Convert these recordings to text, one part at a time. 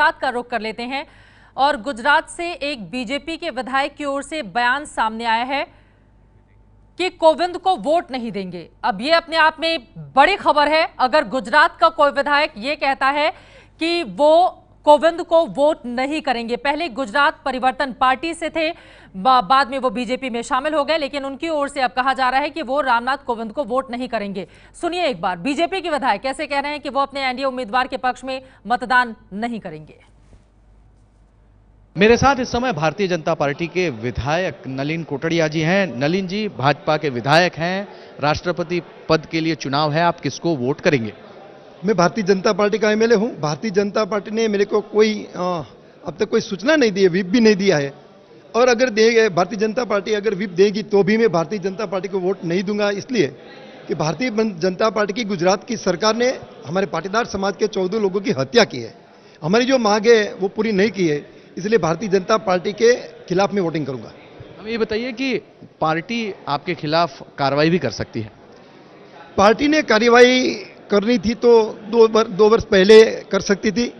गुजरात का रुख कर लेते हैं और गुजरात से एक बीजेपी के विधायक की ओर से बयान सामने आया है कि कोविंद को वोट नहीं देंगे। अब ये अपने आप में बड़ी खबर है। अगर गुजरात का कोई विधायक ये कहता है कि वो कोविंद को वोट नहीं करेंगे, पहले गुजरात परिवर्तन पार्टी से थे, बाद में वो बीजेपी में शामिल हो गए, लेकिन उनकी ओर से अब कहा जा रहा है कि वो रामनाथ कोविंद को वोट नहीं करेंगे। सुनिए एक बार बीजेपी के विधायक कैसे कह रहे हैं कि वो अपने एनडीए उम्मीदवार के पक्ष में मतदान नहीं करेंगे। मेरे साथ इस समय भारतीय जनता पार्टी के विधायक नलिन कोटड़िया जी हैं। नलिन जी, भाजपा के विधायक हैं, राष्ट्रपति पद के लिए चुनाव है, आप किसको वोट करेंगे? मैं भारतीय जनता पार्टी का एमएलए हूं। भारतीय जनता पार्टी ने मेरे को कोई अब तक कोई सूचना नहीं दी है, व्हिप भी नहीं दिया है। और अगर देगी भारतीय जनता पार्टी अगर व्हिप देगी तो भी मैं भारतीय जनता पार्टी को वोट नहीं दूंगा, इसलिए कि भारतीय जनता पार्टी की गुजरात की सरकार ने हमारे पाटीदार समाज के 14 लोगों की हत्या की है। हमारी जो मांग है वो पूरी नहीं की है, इसलिए भारतीय जनता पार्टी के खिलाफ मैं वोटिंग करूंगा। हमें ये बताइए कि पार्टी आपके खिलाफ कार्रवाई भी कर सकती है? पार्टी ने कार्रवाई करनी थी तो दो वर्ष पहले कर सकती थी।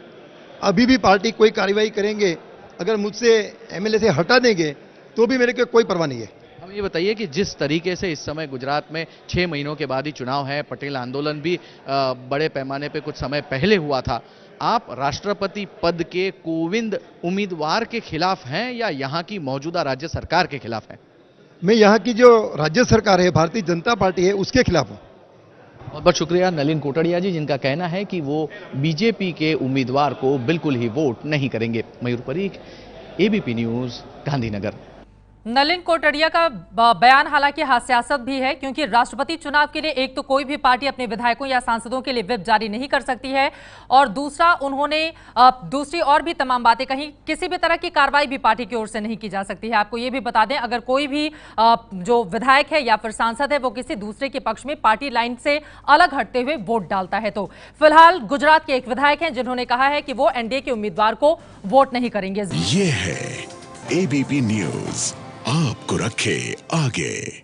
अभी भी पार्टी कोई कार्रवाई करेंगे, अगर मुझसे एमएलए से हटा देंगे तो भी मेरे को कोई परवाह नहीं है। हमें ये बताइए कि जिस तरीके से इस समय गुजरात में 6 महीनों के बाद ही चुनाव है, पटेल आंदोलन भी बड़े पैमाने पे कुछ समय पहले हुआ था, आप राष्ट्रपति पद के कोविंद उम्मीदवार के खिलाफ हैं या यहाँ की मौजूदा राज्य सरकार के खिलाफ हैं? मैं यहाँ की जो राज्य सरकार है, भारतीय जनता पार्टी है, उसके खिलाफ हूँ। बहुत बहुत शुक्रिया नलिन कोटड़िया जी, जिनका कहना है कि वो बीजेपी के उम्मीदवार को बिल्कुल ही वोट नहीं करेंगे। मयूर परीख, एबीपी न्यूज, गांधीनगर। नलिन कोटड़िया का बयान हालांकि हास्यास्पद भी है, क्योंकि राष्ट्रपति चुनाव के लिए एक तो कोई भी पार्टी अपने विधायकों या सांसदों के लिए व्हिप जारी नहीं कर सकती है, और दूसरा उन्होंने दूसरी और भी तमाम बातें कही। किसी भी तरह की कार्रवाई भी पार्टी की ओर से नहीं की जा सकती है। आपको ये भी बता दें, अगर कोई भी जो विधायक है या फिर सांसद है वो किसी दूसरे के पक्ष में पार्टी लाइन से अलग हटते हुए वोट डालता है तो फिलहाल गुजरात के एक विधायक हैं जिन्होंने कहा है कि वो एनडीए के उम्मीदवार को वोट नहीं करेंगे। ये है एबीपी न्यूज, आपको रखे आगे।